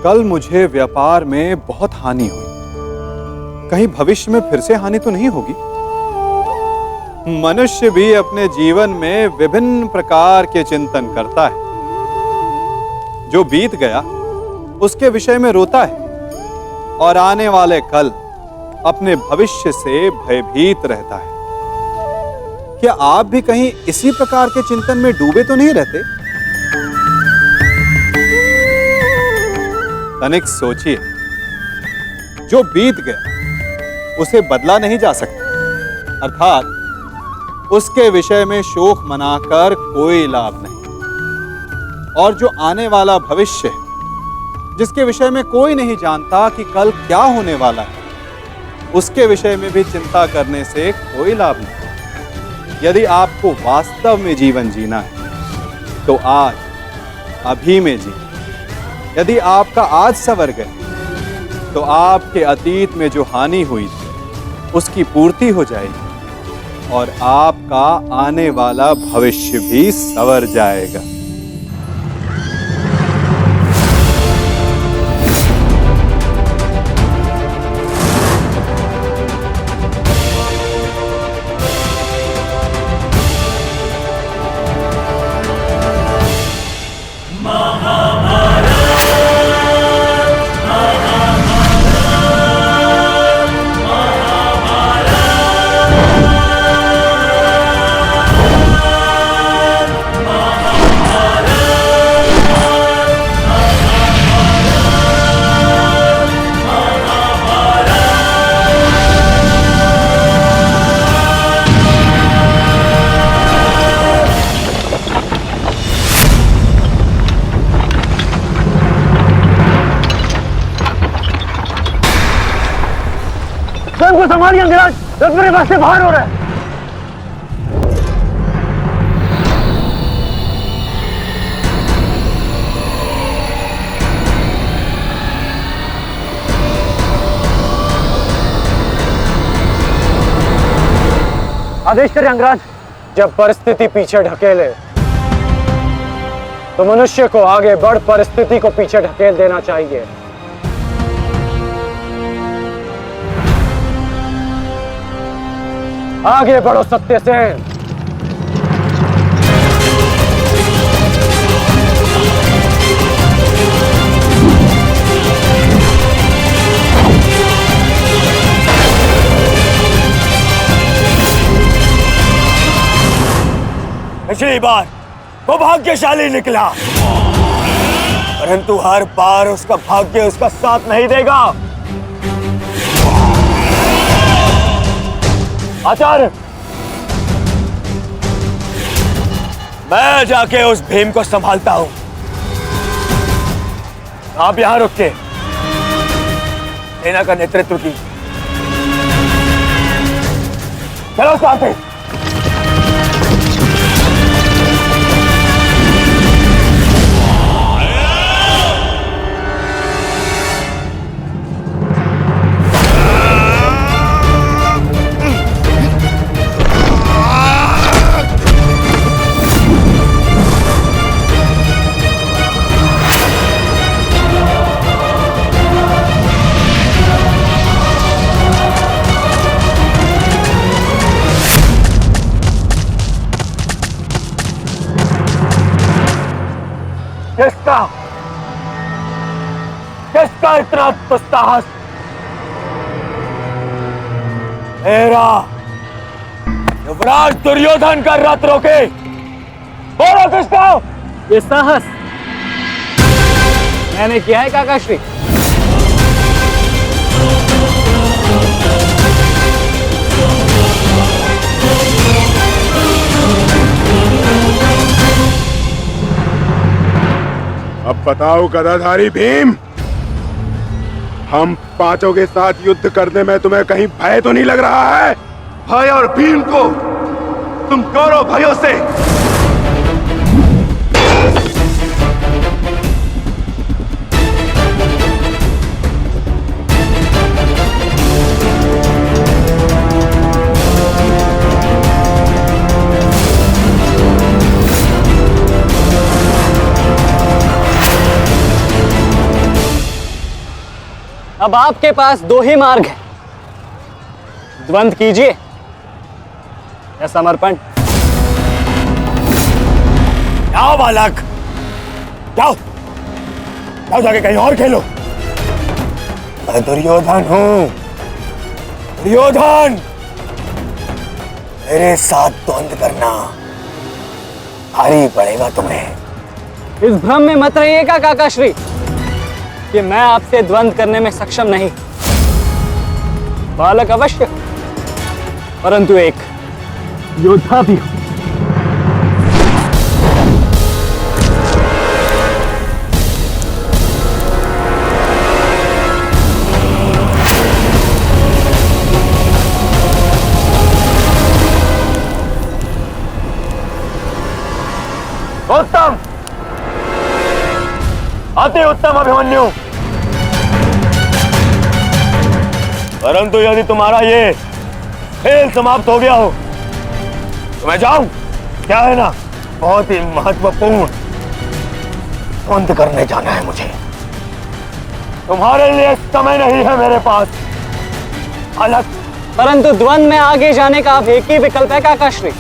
कल मुझे व्यापार में बहुत हानि हुई, कहीं भविष्य में फिर से हानि तो नहीं होगी। मनुष्य भी अपने जीवन में विभिन्न प्रकार के चिंतन करता है। जो बीत गया उसके विषय में रोता है और आने वाले कल अपने भविष्य से भयभीत रहता है। क्या आप भी कहीं इसी प्रकार के चिंतन में डूबे तो नहीं रहते? तनिक सोचिए, जो बीत गया उसे बदला नहीं जा सकता, अर्थात उसके विषय में शोक मनाकर कोई लाभ नहीं। और जो आने वाला भविष्य है, जिसके विषय में कोई नहीं जानता कि कल क्या होने वाला है, उसके विषय में भी चिंता करने से कोई लाभ नहीं। यदि आपको वास्तव में जीवन जीना है तो आज अभी में जी। यदि आपका आज सवर गए तो आपके अतीत में जो हानि हुई थी उसकी पूर्ति हो जाएगी और आपका आने वाला भविष्य भी सवर जाएगा। को संभालिए अंग्रेज, रथ मेरे बस से बाहर हो रहा है। आदेश करें अंग्रेज। जब परिस्थिति पीछे ढकेले तो मनुष्य को आगे बढ़ परिस्थिति को पीछे ढकेल देना चाहिए। आगे बढ़ो सत्य से। पिछली बार वो भाग्यशाली निकला, परंतु हर बार उसका भाग्य उसका साथ नहीं देगा। आचार्य, मैं जाके उस भीम को संभालता हूं, आप यहां रुक के सेना का नेतृत्व की। चलो साथी। किसका इतना दुस्साहस? मेरा युवराज दुर्योधन का रथ रोके। बोलो किसका? ये साहस मैंने किया है काकाश्री। अब बताओ गदाधारी भीम, हम पांचों के साथ युद्ध करने में तुम्हें कहीं भय तो नहीं लग रहा है? भय और भीम को तुम दोनों भाइयों से अब आपके पास दो ही मार्ग है, द्वंद्व कीजिए या समर्पण। जाओ बालक, जाओ जाओ, जाके कहीं और खेलो। मैं दुर्योधन हूं, दुर्योधन। मेरे साथ द्वंद्व करना भारी पड़ेगा तुम्हें। इस भ्रम में मत रहिएगा काकाश्री कि मैं आपसे द्वंद्व करने में सक्षम नहीं। बालक अवश्य, परंतु एक योद्धा भी हूं। उत्तम, अति उत्तम अभिमन्यु। परंतु यदि तुम्हारा ये खेल समाप्त हो गया हो तो मैं जाऊं? क्या है ना, बहुत ही महत्वपूर्ण द्वंद्व करने जाना है मुझे। तुम्हारे लिए समय नहीं है मेरे पास अलग। परंतु द्वंद्व में आगे जाने का अब एक ही विकल्प है काकाश्री,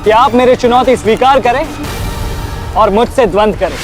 कि आप मेरी चुनौती स्वीकार करें और मुझसे द्वंद्व करें।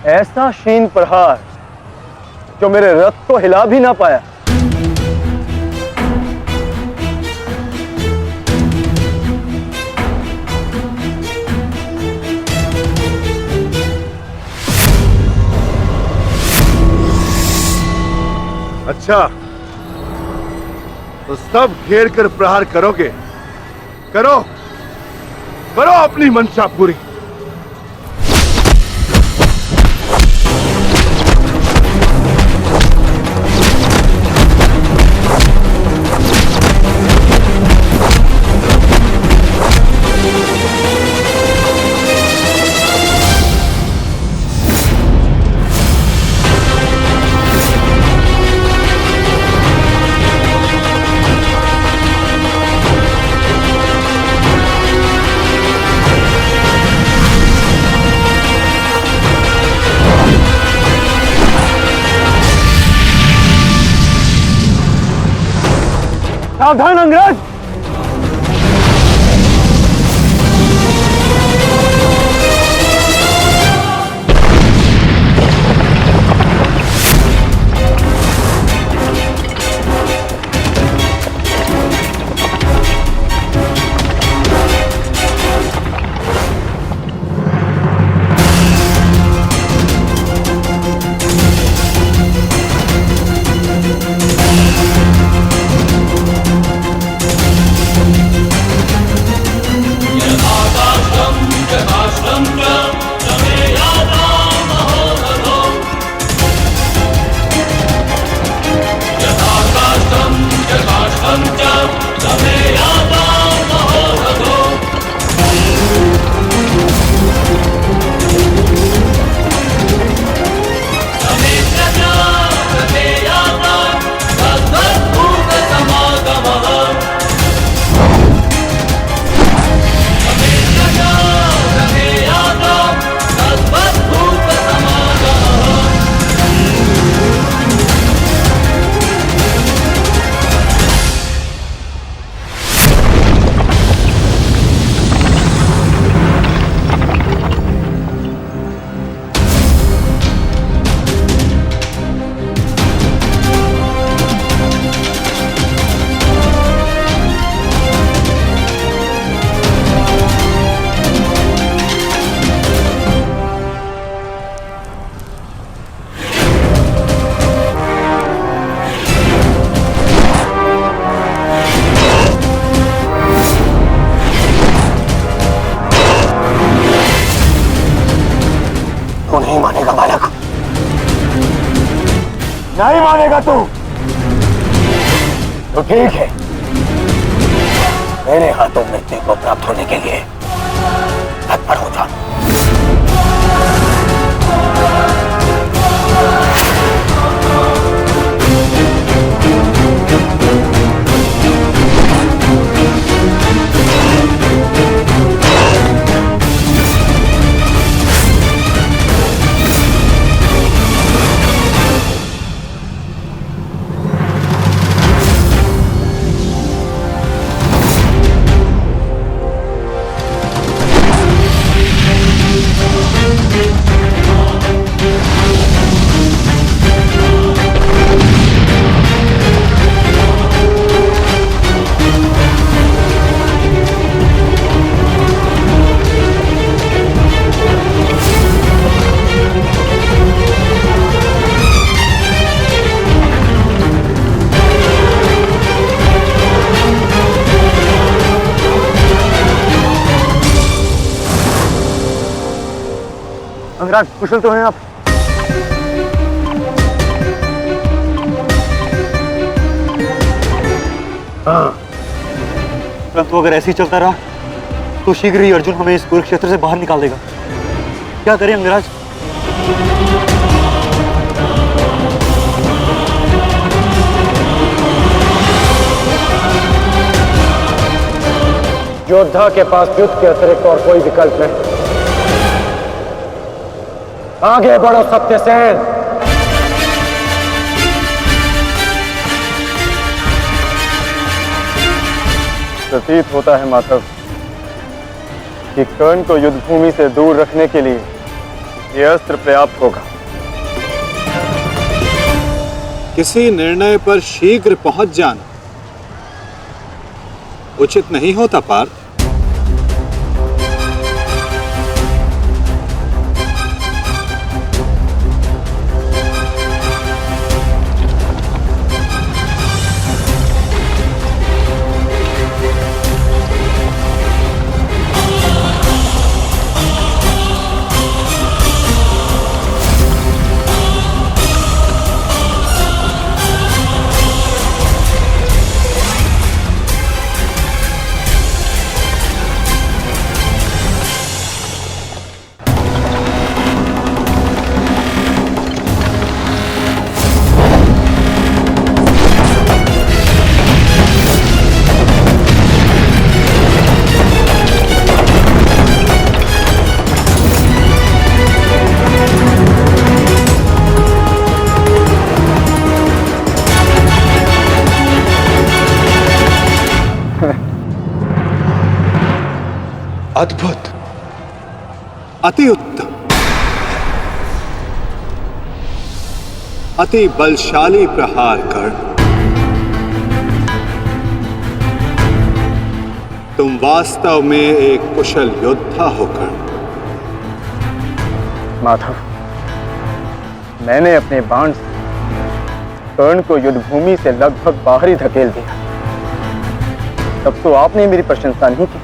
ऐसा शीन प्रहार जो मेरे रथ को हिला भी ना पाया। अच्छा, तो सब घेर कर प्रहार करोगे? करो, करो अपनी मंशा पूरी। सावधान अंग्रेज! नहीं मानेगा तू तो ठीक है, मेरे हाथों मृत्यु को प्राप्त होने के लिए तत्पर हो जा। अंगराज, कुशल तो हैं आप? हाँ। परंतु अगर ऐसे ही चलता रहा तो शीघ्र ही अर्जुन हमें इस कुरुक्षेत्र से बाहर निकाल देगा। क्या करें अंगराज? योद्धा के पास युद्ध के अतिरिक्त और कोई विकल्प नहीं। आगे बढ़ो सत्यसेन। प्रतीत होता है माधव कि कर्ण को युद्ध भूमि से दूर रखने के लिए यह अस्त्र पर्याप्त होगा। किसी निर्णय पर शीघ्र पहुंच जाना उचित नहीं होता पार्थ। अद्भुत, अति उत्तम, अति बलशाली प्रहार कर्ण। तुम वास्तव में एक कुशल योद्धा हो कर्ण। माधव, मैंने अपने बाण से कर्ण को युद्ध भूमि से लगभग बाहर ही धकेल दिया, तब तो आपने मेरी प्रशंसा नहीं की।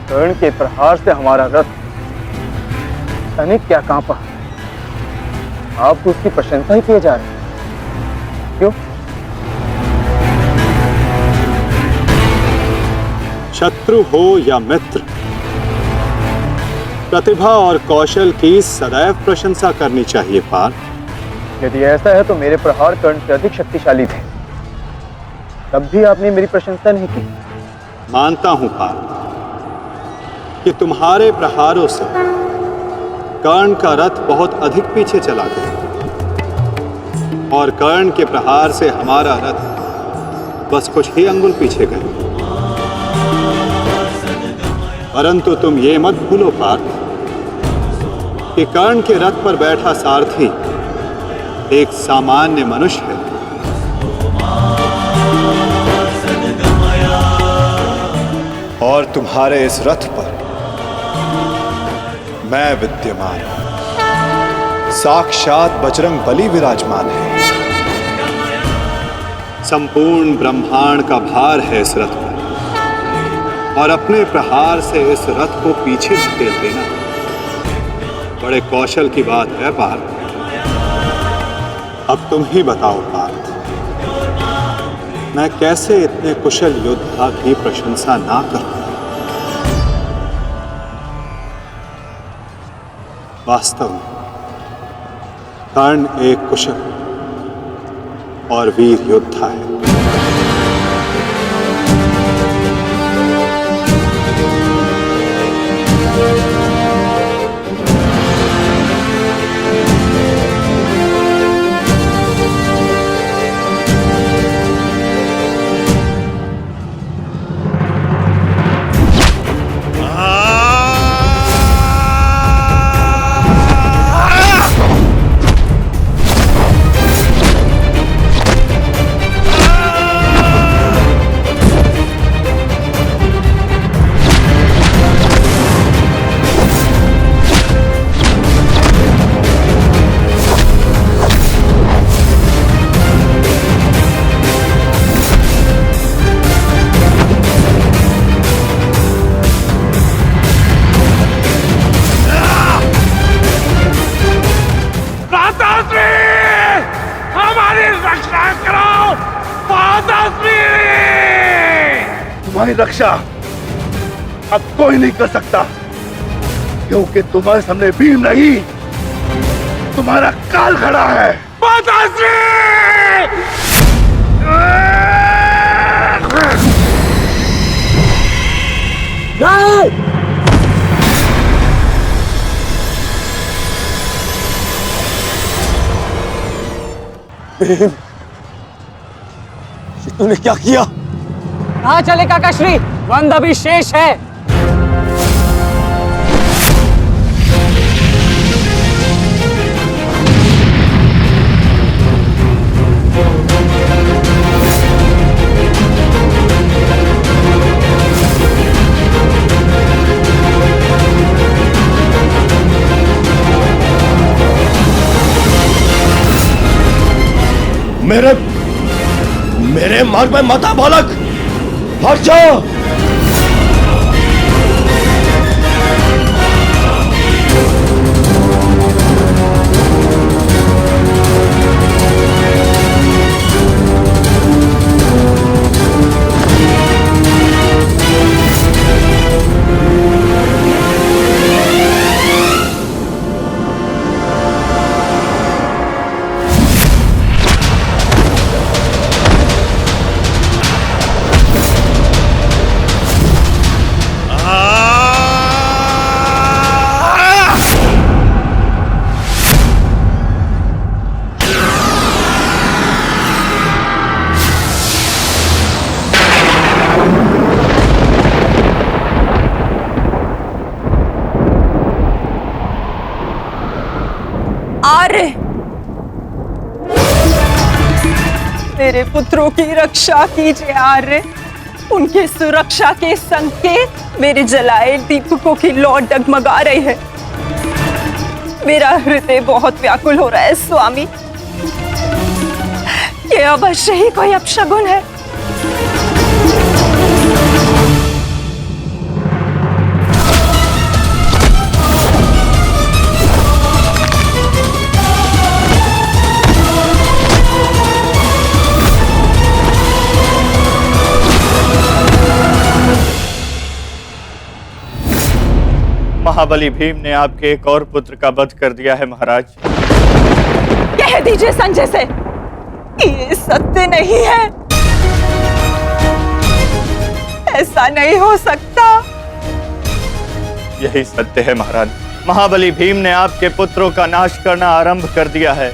कर्ण के प्रहार से हमारा रथ तनिक क्या कांपा, आप उसकी प्रशंसा ही किए जा रहे हैं, क्यों? शत्रु हो या मित्र, प्रतिभा और कौशल की सदैव प्रशंसा करनी चाहिए पार्थ। यदि ऐसा है तो मेरे प्रहार कर्ण से अधिक शक्तिशाली थे, तब भी आपने मेरी प्रशंसा नहीं की। मानता हूं पार्थ कि तुम्हारे प्रहारों से कर्ण का रथ बहुत अधिक पीछे चला गया और कर्ण के प्रहार से हमारा रथ बस कुछ ही अंगुल पीछे गए। परंतु तुम ये मत भूलो पार्थ कि कर्ण के रथ पर बैठा सारथी एक सामान्य मनुष्य है। और तुम्हारे इस रथ पर मैं विद्यमान हूं। साक्षात बजरंग बली विराजमान है। संपूर्ण ब्रह्मांड का भार है इस रथ पर और अपने प्रहार से इस रथ को पीछे धकेल देना बड़े कौशल की बात है पार्थ। अब तुम ही बताओ पार्थ, मैं कैसे इतने कुशल योद्धा की प्रशंसा ना करूं? वास्तव में कर्ण एक कुशल और वीर योद्धा है। तुम्हारी रक्षा अब कोई नहीं कर सकता, क्योंकि तुम्हारे सामने भीम नहीं, तुम्हारा काल खड़ा है। तूने क्या किया? कहाँ चले काकाश्री? वंद अभी शेष है। मेरे मार्ग में मत आ बालक, हट जाओ। मेरे पुत्रों की रक्षा कीजिए आर्य। उनके सुरक्षा के संकेत मेरे जलाए दीपकों की लौ डगमगा रही है। मेरा हृदय बहुत व्याकुल हो रहा है स्वामी। ये अवश्य ही कोई अपशगुन है। महाबली भीम ने आपके एक और पुत्र का वध कर दिया है महाराज। कह दीजिए संजय से ये सत्य नहीं है। ऐसा नहीं हो सकता। यही सत्य है महाराज। महाबली भीम ने आपके पुत्रों का नाश करना आरंभ कर दिया है।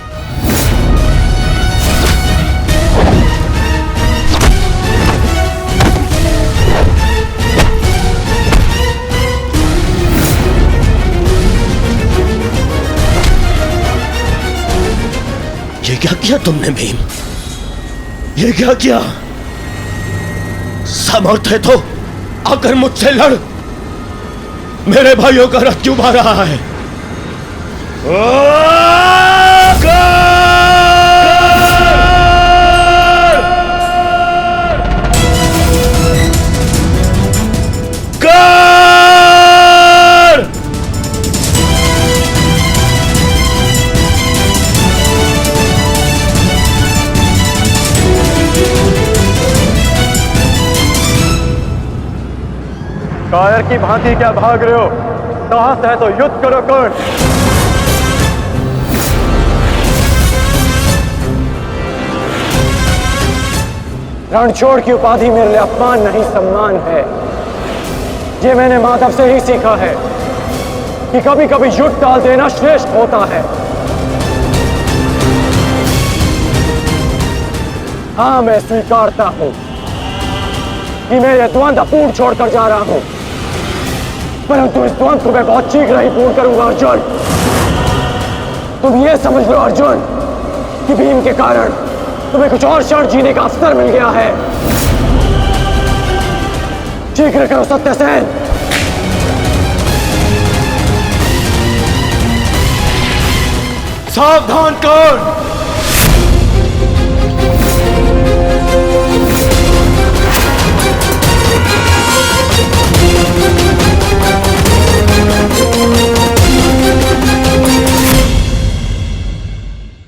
ये क्या किया तुमने भीम? ये क्या किया? समर्थ है तो आकर मुझसे लड़। मेरे भाइयों का रथ क्यों भा रहा है? कायर की भांति क्या भाग रहे हो? साहस है तो युद्ध करो कर्ण। रणछोड़ की उपाधि मेरे लिए अपमान नहीं सम्मान है। ये मैंने माधव से ही सीखा है कि कभी कभी युद्ध टाल देना श्रेष्ठ होता है। हाँ, मैं स्वीकारता हूं कि मैं ये द्वंद अपूर्ण छोड़कर जा रहा हूं, परंतु इस द्वंद को मैं बहुत शीघ्र ही पूर्ण करूंगा अर्जुन। तुम ये समझ लो अर्जुन कि भीम के कारण तुम्हें कुछ और क्षण जीने का अवसर मिल गया है। शीघ्र करो सत्यसेन। सावधान कर्ण।